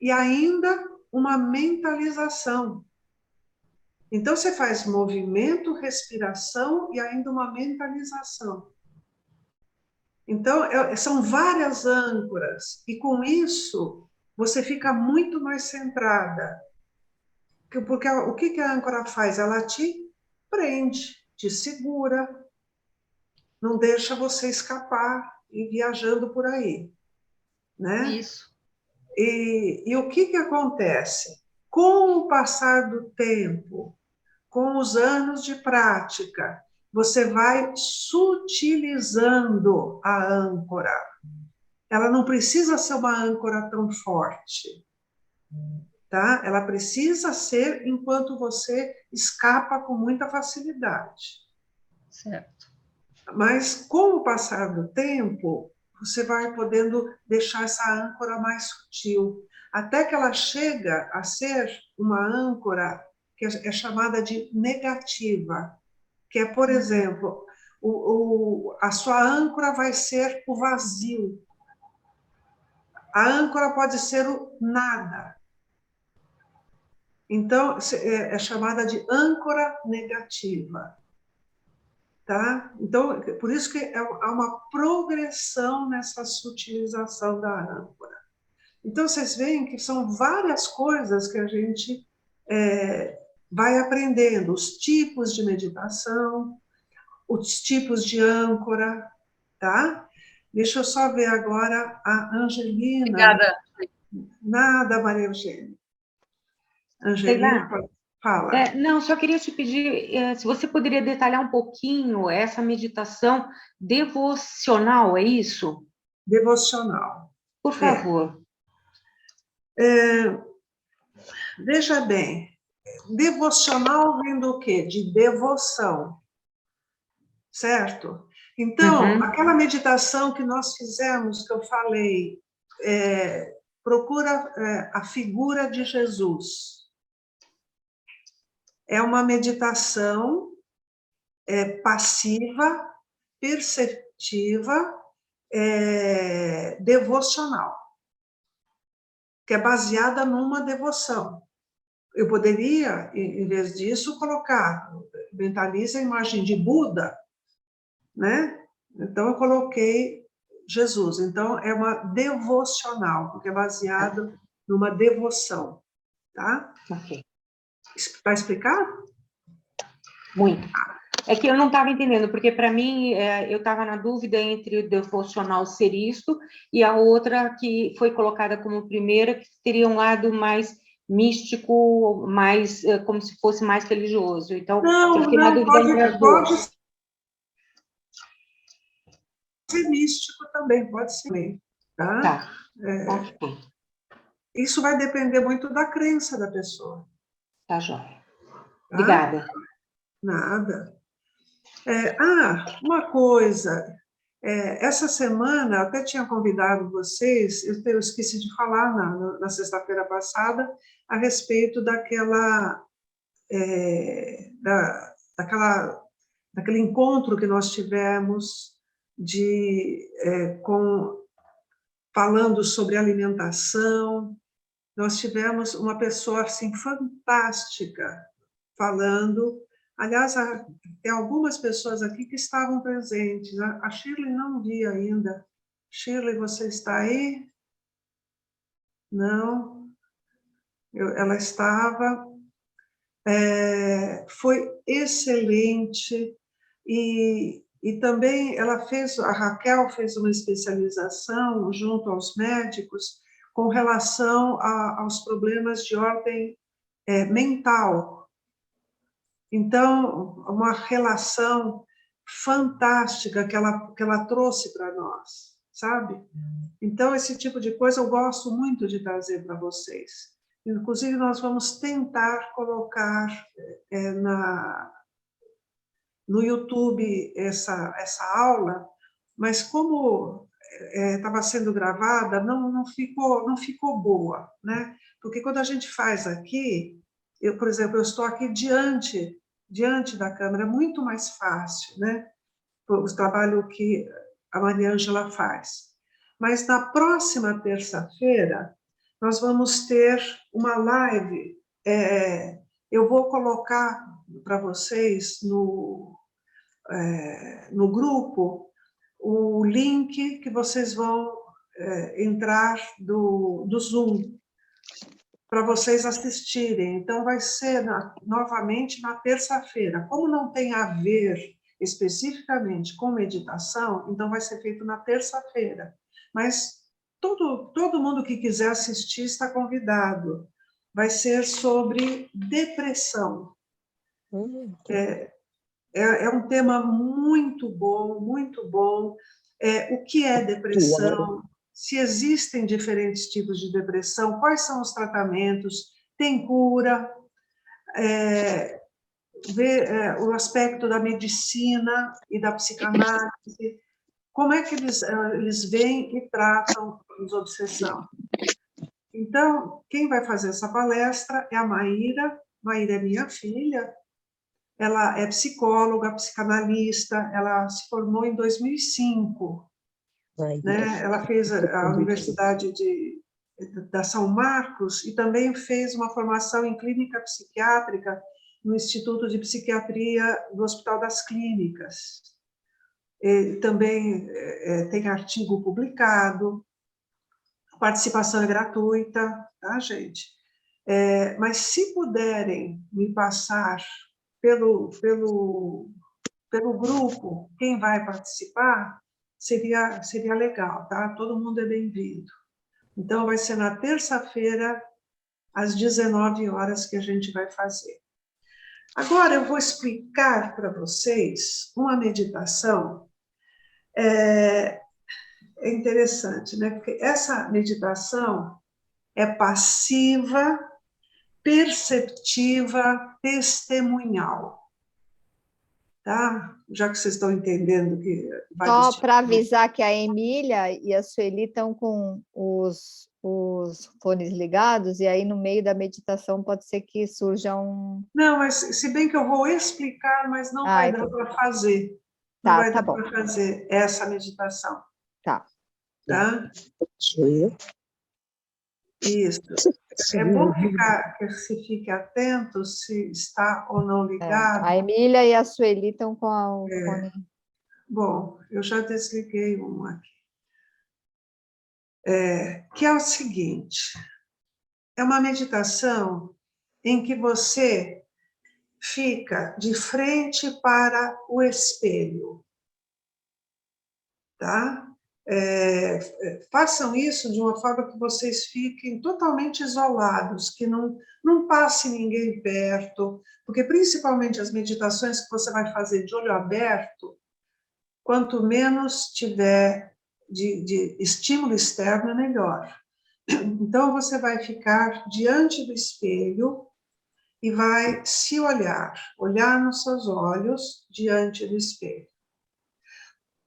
e ainda uma mentalização. Então, você faz movimento, respiração e ainda uma mentalização. Então, são várias âncoras, e com isso, você fica muito mais centrada. Porque o que a âncora faz? Ela te prende, te segura, não deixa você escapar e viajando por aí, né? Isso. E o que acontece? Com o passar do tempo, com os anos de prática, você vai sutilizando a âncora. Ela não precisa ser uma âncora tão forte, tá? Ela precisa ser enquanto você escapa com muita facilidade. Certo. Mas com o passar do tempo, você vai podendo deixar essa âncora mais sutil, até que ela chega a ser uma âncora que é chamada de negativa, que é, por exemplo, a sua âncora vai ser o vazio. A âncora pode ser o nada. Então, é chamada de âncora negativa. Tá? Então, por isso que há uma progressão nessa sutilização da âncora. Então, vocês veem que são várias coisas que a gente vai aprendendo, os tipos de meditação, os tipos de âncora, tá? Deixa eu só ver agora a Angelina. Obrigada. Nada, Maria Eugênia. Angelina, fala. Não, só queria te pedir se você poderia detalhar um pouquinho essa meditação devocional, é isso? Devocional. Por favor. Veja bem, devocional vem do quê? De devoção, certo? Então, aquela meditação que nós fizemos, que eu falei, procura a figura de Jesus. É uma meditação passiva, perceptiva, devocional. que é baseada numa devoção. Eu poderia, em vez disso, colocar, mentaliza a imagem de Buda, né? Então, eu coloquei Jesus. Então, é uma devocional, porque é baseado numa devoção, tá? Ok. Está explicado? Muito. É que eu não estava entendendo, porque para mim eu estava na dúvida entre o devocional ser isto e a outra que foi colocada como primeira, que teria um lado mais místico, mais como se fosse mais religioso. Então, eu fiquei na dúvida entre as pode duas. ser místico também, pode ser, tá? Tá. Ok. Isso vai depender muito da crença da pessoa. Tá, joia. Tá? Obrigada. Nada. Uma coisa, essa semana, eu até tinha convidado vocês, eu esqueci de falar na sexta-feira passada, a respeito daquele encontro que nós tivemos falando sobre alimentação. Nós tivemos uma pessoa assim fantástica falando. Aliás, tem algumas pessoas aqui que estavam presentes. A Shirley não vi ainda. Shirley, você está aí? Não. Ela estava. Foi excelente. E também a Raquel fez uma especialização junto aos médicos com relação aos problemas de ordem mental. Então, uma relação fantástica que ela trouxe para nós, sabe? Então, esse tipo de coisa eu gosto muito de trazer para vocês. Inclusive, nós vamos tentar colocar no YouTube essa aula, mas como estava sendo gravada, não ficou boa, né? Porque quando a gente faz aqui, por exemplo, eu estou aqui diante da câmera, é muito mais fácil, né? O trabalho que a Maria Ângela faz. Mas na próxima terça-feira, nós vamos ter uma live. Eu vou colocar para vocês no grupo o link que vocês vão entrar do Zoom para vocês assistirem. Então, vai ser novamente na terça-feira. Como não tem a ver especificamente com meditação, então vai ser feito na terça-feira. Mas todo mundo que quiser assistir está convidado. Vai ser sobre depressão. É um tema muito bom, muito bom. O que é depressão? Se existem diferentes tipos de depressão, quais são os tratamentos? Tem cura? Ver o aspecto da medicina e da psicanálise. Como é que eles veem e tratam os obsessão? Então, quem vai fazer essa palestra é a Maíra. Maíra é minha filha. Ela é psicóloga, psicanalista, ela se formou em 2005. Né? Ela fez a Universidade da São Marcos e também fez uma formação em clínica psiquiátrica no Instituto de Psiquiatria do Hospital das Clínicas. Também tem artigo publicado, a participação é gratuita, tá, gente? Mas se puderem me passar pelo grupo, quem vai participar, seria legal, tá? Todo mundo é bem-vindo. Então, vai ser na terça-feira, às 19 horas, que a gente vai fazer. Agora, eu vou explicar para vocês uma meditação. É interessante, né? Porque essa meditação é passiva, perceptiva, testemunhal. Tá? Já que vocês estão entendendo que... Só para avisar que a Emília e a Sueli estão com os fones ligados, e aí no meio da meditação pode ser que surja um... Não, mas se bem que eu vou explicar, mas não vai dar para fazer. Não vai dar para fazer essa meditação. Tá. Tá? Isso. É bom que se fique atento se está ou não ligado. A Emília e a Sueli estão com o fone. Bom, eu já desliguei um aqui. Que é o seguinte, é uma meditação em que você fica de frente para o espelho, tá? Façam isso de uma forma que vocês fiquem totalmente isolados, que não passe ninguém perto, porque principalmente as meditações que você vai fazer de olho aberto, quanto menos tiver de estímulo externo, é melhor. Então, você vai ficar diante do espelho e vai se olhar nos seus olhos diante do espelho.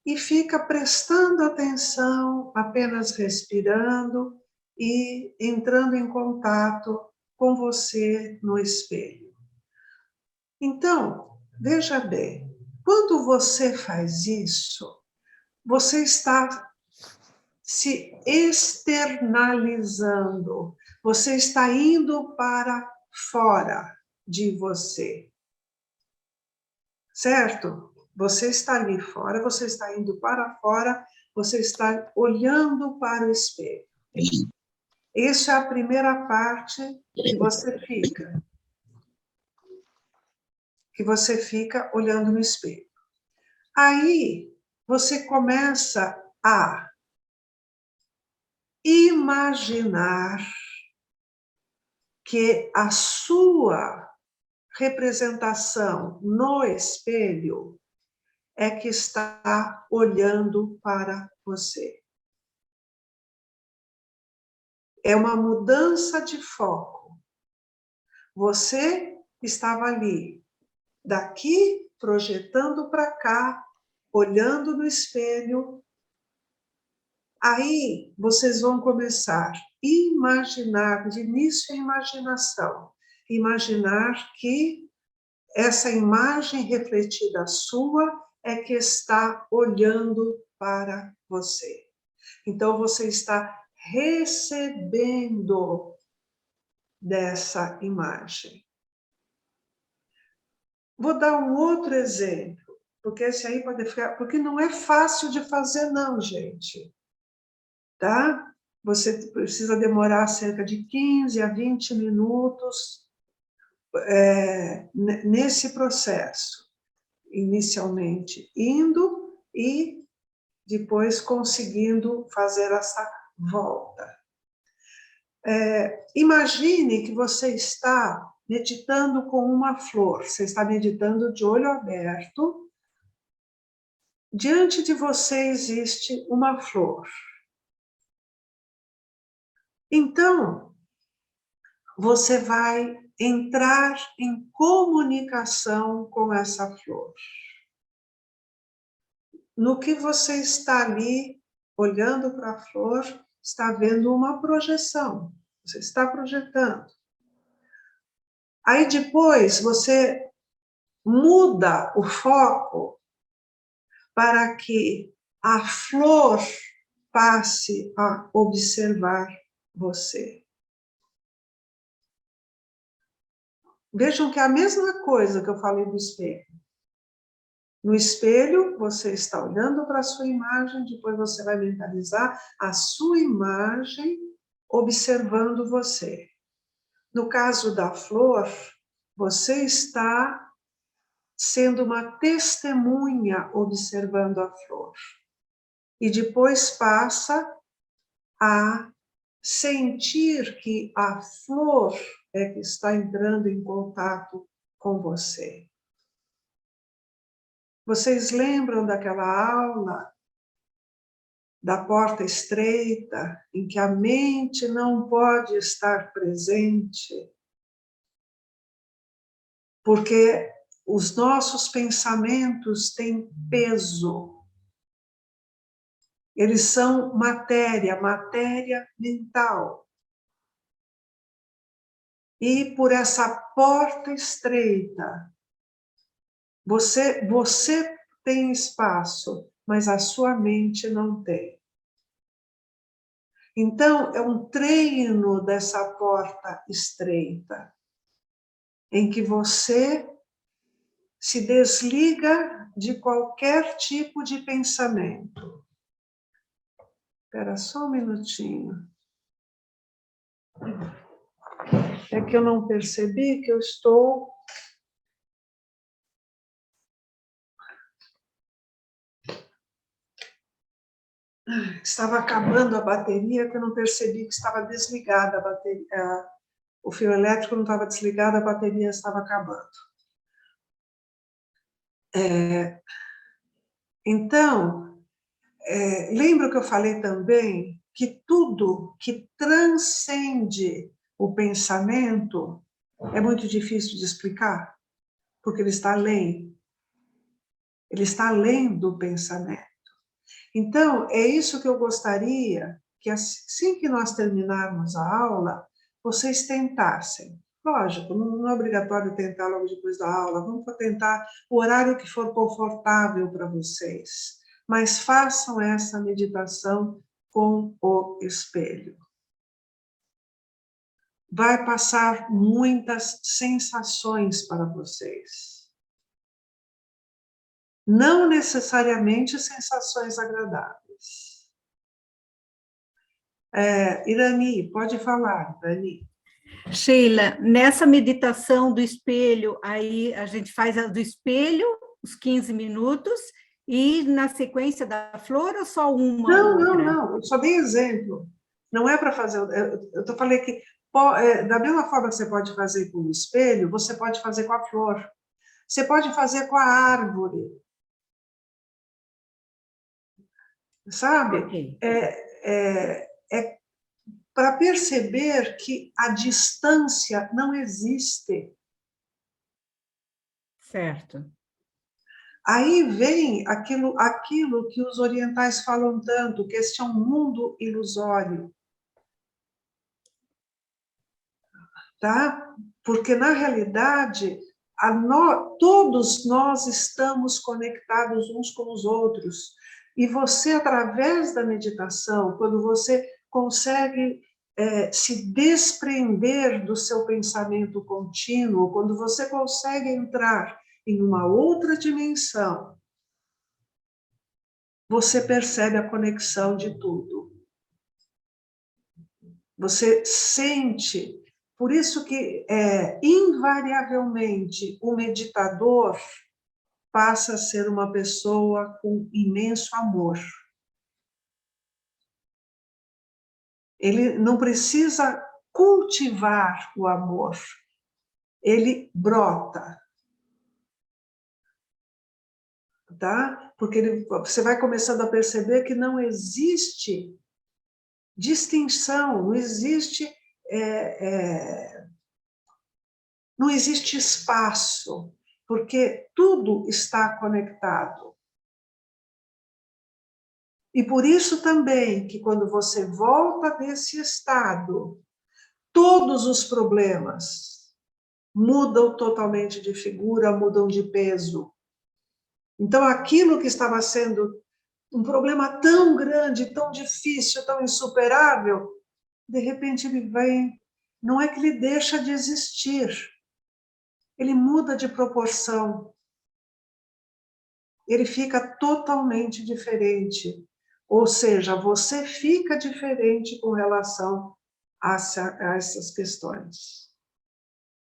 E fica prestando atenção, apenas respirando e entrando em contato com você no espelho. Então, veja bem, quando você faz isso, você está se externalizando, você está indo para fora de você, certo? Você está ali fora, você está indo para fora, você está olhando para o espelho. Isso é a primeira parte que você fica olhando no espelho. Aí, você começa a imaginar que a sua representação no espelho é que está olhando para você. É uma mudança de foco. Você estava ali, daqui projetando para cá, olhando no espelho. Aí vocês vão começar a imaginar, de início a imaginação, imaginar que essa imagem refletida sua é que está olhando para você. Então, você está recebendo dessa imagem. Vou dar um outro exemplo, porque esse aí pode ficar... Porque não é fácil de fazer, não, gente. Tá? Você precisa demorar cerca de 15 a 20 minutos nesse processo. Inicialmente indo e depois conseguindo fazer essa volta. Imagine que você está meditando com uma flor, você está meditando de olho aberto, diante de você existe uma flor. Então, você vai entrar em comunicação com essa flor. No que você está ali, olhando para a flor, está vendo uma projeção. Você está projetando. Aí depois você muda o foco para que a flor passe a observar você. Vejam que é a mesma coisa que eu falei do espelho. No espelho, você está olhando para a sua imagem, depois você vai mentalizar a sua imagem observando você. No caso da flor, você está sendo uma testemunha observando a flor. E depois passa a sentir que a flor é que está entrando em contato com você. Vocês lembram daquela aula da porta estreita, em que a mente não pode estar presente, porque os nossos pensamentos têm peso. Eles são matéria mental. E por essa porta estreita, você tem espaço, mas a sua mente não tem. Então, é um treino dessa porta estreita, em que você se desliga de qualquer tipo de pensamento. Espera só um minutinho. É que eu não percebi que eu estou... Estava acabando a bateria, que eu não percebi que estava desligada a bateria. O fio elétrico não estava desligado, a bateria estava acabando. Então, lembra que eu falei também que tudo que transcende o pensamento é muito difícil de explicar, porque ele está além do pensamento. Então, é isso que eu gostaria que assim que nós terminarmos a aula, vocês tentassem. Lógico, não é obrigatório tentar logo depois da aula, vamos tentar o horário que for confortável para vocês, mas façam essa meditação com o espelho. Vai passar muitas sensações para vocês. Não necessariamente sensações agradáveis. Irani, pode falar, Irani. Sheila, nessa meditação do espelho, aí a gente faz a do espelho, os 15 minutos, e na sequência da flor ou só uma? Não, eu só dei exemplo. Não é para fazer... Eu falei que, da mesma forma que você pode fazer com o espelho, você pode fazer com a flor. Você pode fazer com a árvore. Sabe? Okay. É para perceber que a distância não existe. Certo. Aí vem aquilo que os orientais falam tanto, que este é um mundo ilusório. Tá? Porque, na realidade, todos nós estamos conectados uns com os outros. E você, através da meditação, quando você consegue se desprender do seu pensamento contínuo, quando você consegue entrar em uma outra dimensão, você percebe a conexão de tudo. Você sente... Por isso que, invariavelmente, o meditador passa a ser uma pessoa com imenso amor. Ele não precisa cultivar o amor, ele brota. Tá? Porque você vai começando a perceber que não existe distinção, não existe espaço, porque tudo está conectado. E por isso também que quando você volta desse estado, todos os problemas mudam totalmente de figura, mudam de peso. Então, aquilo que estava sendo um problema tão grande, tão difícil, tão insuperável, de repente ele vem, não é que ele deixa de existir, ele muda de proporção, ele fica totalmente diferente, ou seja, você fica diferente com relação a essas questões.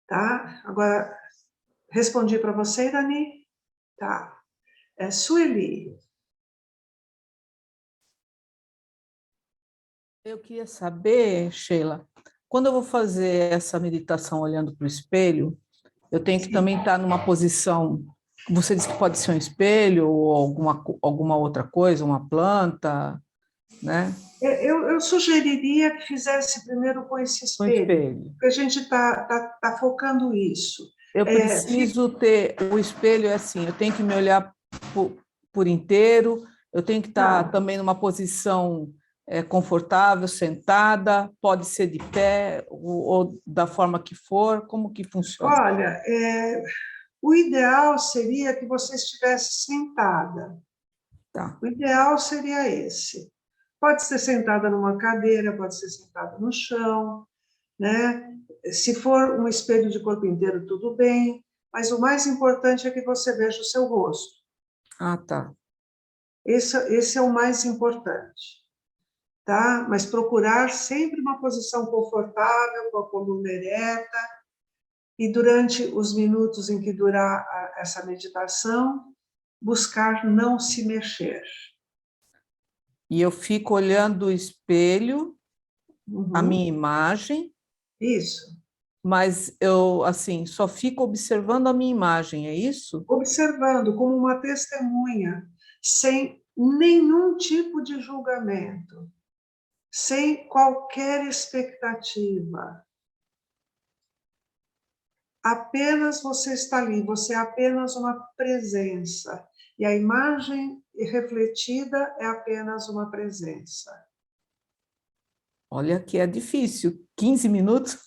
Tá? Agora, respondi para você, Dani? Tá. Sueli. Eu queria saber, Sheila, quando eu vou fazer essa meditação olhando para o espelho, eu tenho que também estar numa posição, você disse que pode ser um espelho ou alguma outra coisa, uma planta, né? Eu sugeriria que fizesse primeiro com esse espelho, porque a gente está focando isso. Eu preciso ter, o espelho é assim, eu tenho que me olhar por inteiro, eu tenho que estar também numa posição confortável, sentada, pode ser de pé, ou da forma que for, como que funciona? Olha, o ideal seria que você estivesse sentada. Tá. O ideal seria esse. Pode ser sentada numa cadeira, pode ser sentada no chão, né? Se for um espelho de corpo inteiro, tudo bem, mas o mais importante é que você veja o seu rosto. Ah, tá. Esse é o mais importante, tá? Mas procurar sempre uma posição confortável, com a coluna ereta, e durante os minutos em que durar essa meditação, buscar não se mexer. E eu fico olhando o espelho, a Uhum. minha imagem, Isso. mas eu, assim, só fico observando a minha imagem, é isso? Observando como uma testemunha, sem nenhum tipo de julgamento, sem qualquer expectativa. Apenas você está ali, você é apenas uma presença. E a imagem refletida é apenas uma presença. Olha que é difícil. 15 minutos?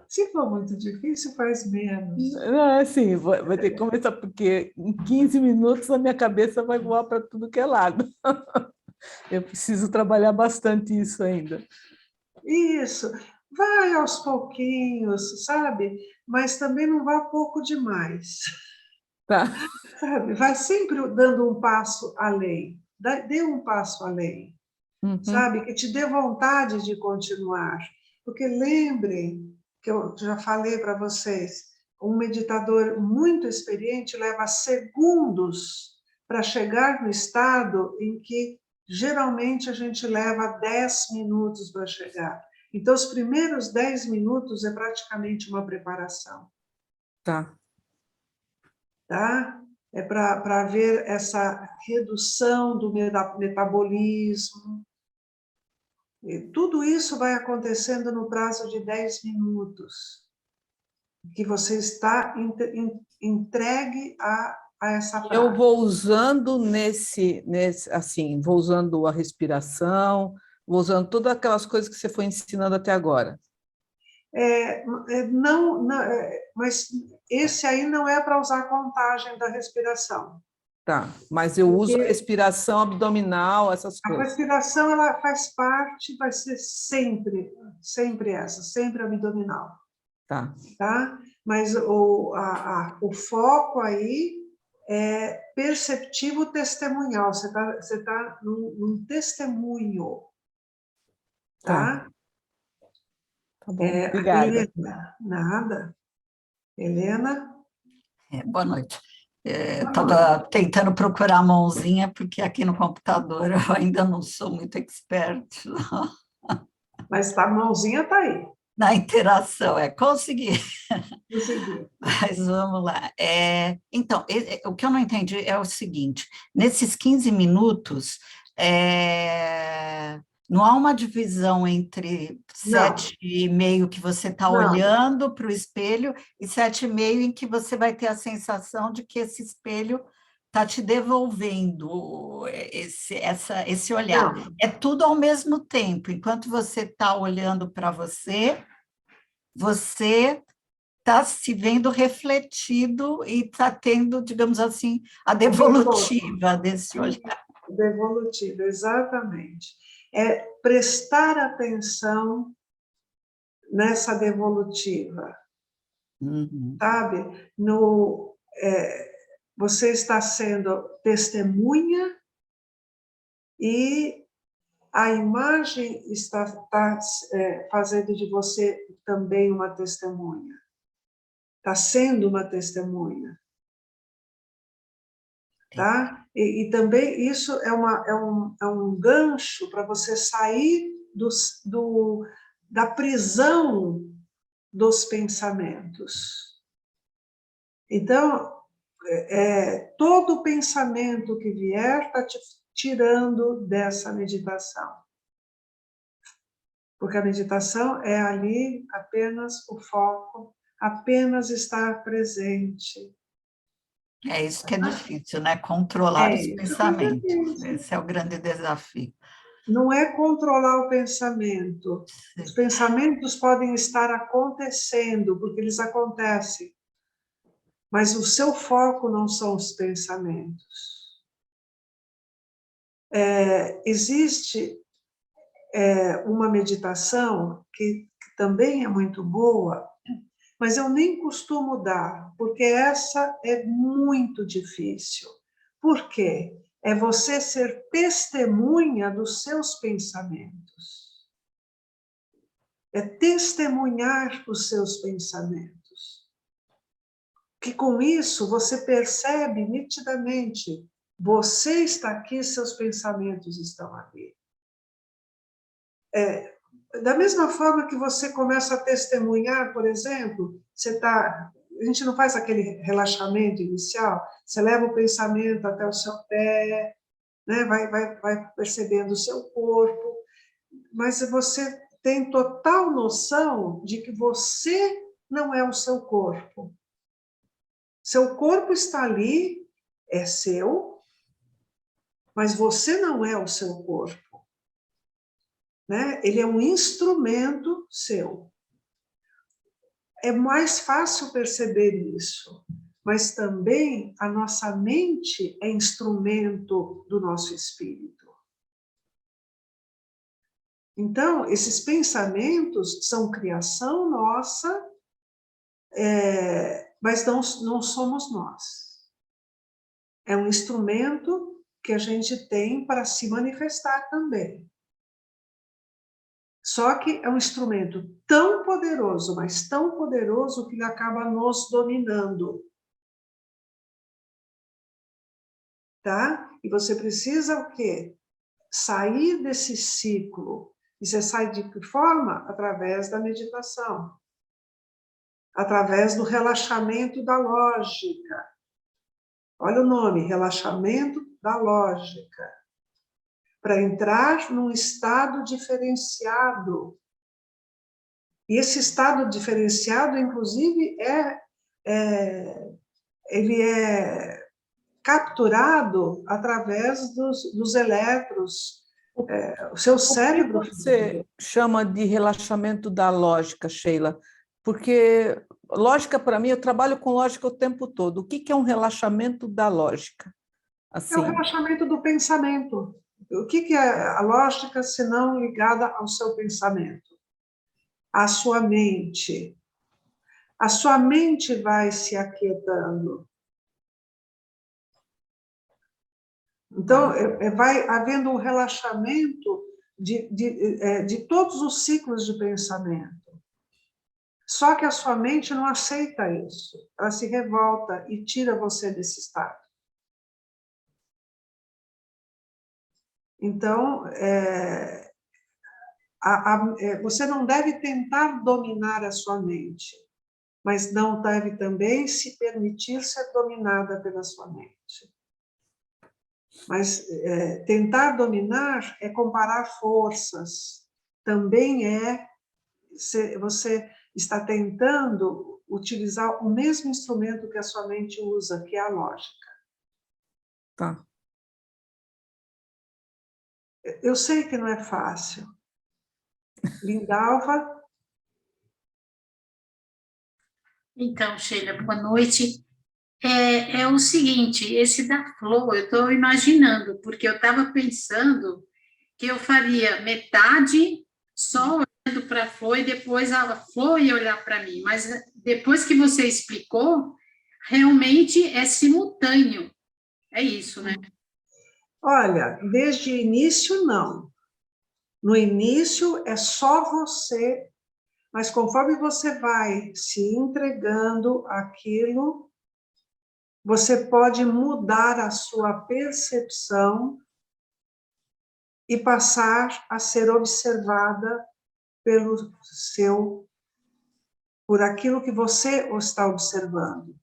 Se for muito difícil, faz menos. Não, assim, vai ter que começar, porque em 15 minutos a minha cabeça vai voar para tudo que é lado. Eu preciso trabalhar bastante isso ainda. Isso. Vai aos pouquinhos, sabe? Mas também não vá pouco demais. Tá? Sabe? Vai sempre dando um passo além. Dê um passo além. Uhum. Sabe? Que te dê vontade de continuar. Porque lembrem que eu já falei para vocês, um meditador muito experiente leva segundos para chegar no estado em que geralmente a gente leva 10 minutos para chegar. Então, os primeiros 10 minutos é praticamente uma preparação. Tá. Tá? É para ver essa redução do metabolismo. E tudo isso vai acontecendo no prazo de 10 minutos, que você está entregue a essa prática. Eu vou usando assim, vou usando a respiração, vou usando todas aquelas coisas que você foi ensinando até agora. Mas esse aí não é para usar a contagem da respiração. Tá, mas eu uso a respiração abdominal, essas A coisas. respiração, ela faz parte, vai ser sempre essa, sempre abdominal. Tá. Tá? Mas o foco aí é perceptivo testemunhal, você tá num testemunho. Tá? Tá bom, obrigada. Helena, nada. Helena? Boa noite. Estava tentando procurar a mãozinha, porque aqui no computador eu ainda não sou muito expert Mas a mãozinha está aí. na interação, consegui. Consegui. Mas vamos lá. Então, o que eu não entendi é o seguinte, nesses 15 minutos, não há uma divisão entre 7,5 que você está olhando para o espelho e 7,5 em que você vai ter a sensação de que esse espelho está te devolvendo esse olhar. Não. É tudo ao mesmo tempo. Enquanto você está olhando para você está se vendo refletido e está tendo, digamos assim, a devolutiva desse olhar. Devolutiva, exatamente. É prestar atenção nessa devolutiva, sabe? Você está sendo testemunha e a imagem está fazendo de você também uma testemunha. Está sendo uma testemunha. Tá? E também isso é um gancho para você sair da prisão dos pensamentos. Então, todo pensamento que vier está te tirando dessa meditação. Porque a meditação é ali apenas o foco, apenas estar presente. É isso que é difícil, né? Controlar os pensamentos. Esse é o grande desafio. Não é controlar o pensamento. Os pensamentos podem estar acontecendo, porque eles acontecem. Mas o seu foco não são os pensamentos. Existe uma meditação que também é muito boa, mas eu nem costumo dar, porque essa é muito difícil. Por quê? É você ser testemunha dos seus pensamentos. É testemunhar os seus pensamentos. Que com isso você percebe nitidamente, você está aqui, seus pensamentos estão ali. Da mesma forma que você começa a testemunhar, por exemplo, a gente não faz aquele relaxamento inicial, você leva o pensamento até o seu pé, né? vai percebendo o seu corpo, mas você tem total noção de que você não é o seu corpo. Seu corpo está ali, é seu, mas você não é o seu corpo. Né? Ele é um instrumento seu. É mais fácil perceber isso, mas também a nossa mente é instrumento do nosso espírito. Então, esses pensamentos são criação nossa, mas não somos nós. É um instrumento que a gente tem para se manifestar também. Só que é um instrumento tão poderoso, mas tão poderoso que ele acaba nos dominando. Tá? E você precisa o quê? Sair desse ciclo. E você sai de que forma? Através da meditação. Através do relaxamento da lógica. Olha o nome, relaxamento da lógica. Para entrar num estado diferenciado. E esse estado diferenciado, inclusive, ele é capturado através dos elétrons. O seu cérebro... O que você chama de relaxamento da lógica, Sheila? Porque lógica, para mim, eu trabalho com lógica o tempo todo. O que é um relaxamento da lógica? Assim. É o relaxamento do pensamento. O que é a lógica, se não ligada ao seu pensamento? A sua mente. A sua mente vai se aquietando. Então, vai havendo um relaxamento de todos os ciclos de pensamento. Só que a sua mente não aceita isso. Ela se revolta e tira você desse estado. Então, você não deve tentar dominar a sua mente, mas não deve também se permitir ser dominada pela sua mente. Mas tentar dominar é comparar forças, também você está tentando utilizar o mesmo instrumento que a sua mente usa, que é a lógica. Tá. Eu sei que não é fácil. Lindalva? Então, Sheila, boa noite. É o seguinte, esse da flor, eu estou imaginando, porque eu estava pensando que eu faria metade só olhando para a flor e depois a flor ia olhar para mim, mas depois que você explicou, realmente é simultâneo. É isso, né? Olha, desde o início, não. No início é só você, mas conforme você vai se entregando àquilo, você pode mudar a sua percepção e passar a ser observada por aquilo que você está observando.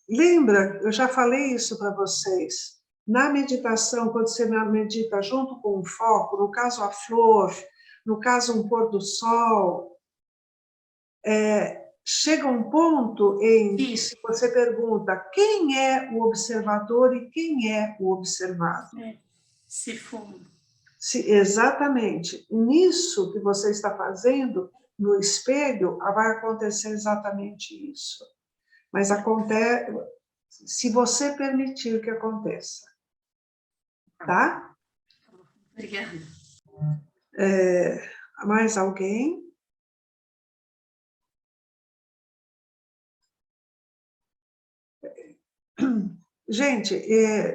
Lembra, eu já falei isso para vocês, na meditação, quando você medita junto com o foco, no caso a flor, no caso um pôr do sol, chega um ponto em que você pergunta quem é o observador e quem é o observado. Se for. Exatamente. Nisso que você está fazendo, no espelho, vai acontecer exatamente isso. Mas acontece se você permitir que aconteça. tá? Obrigada. Mais alguém? Gente,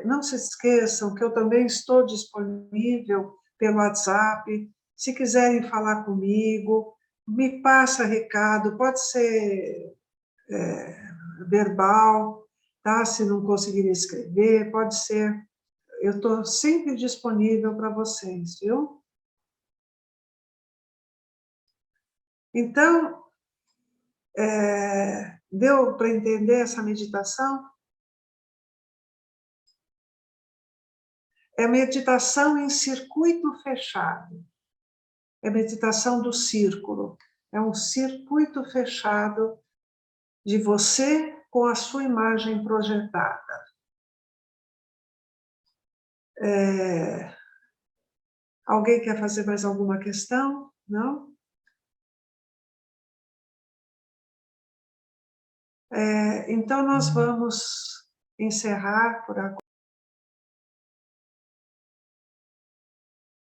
não se esqueçam que eu também estou disponível pelo WhatsApp. Se quiserem falar comigo, me passa recado, pode ser verbal, tá? Se não conseguirem escrever, pode ser. Eu estou sempre disponível para vocês, viu? Então, deu para entender essa meditação? É meditação em circuito fechado. É meditação do círculo. É um circuito fechado de você com a sua imagem projetada. Alguém quer fazer mais alguma questão? Não? Então, nós vamos encerrar por agora.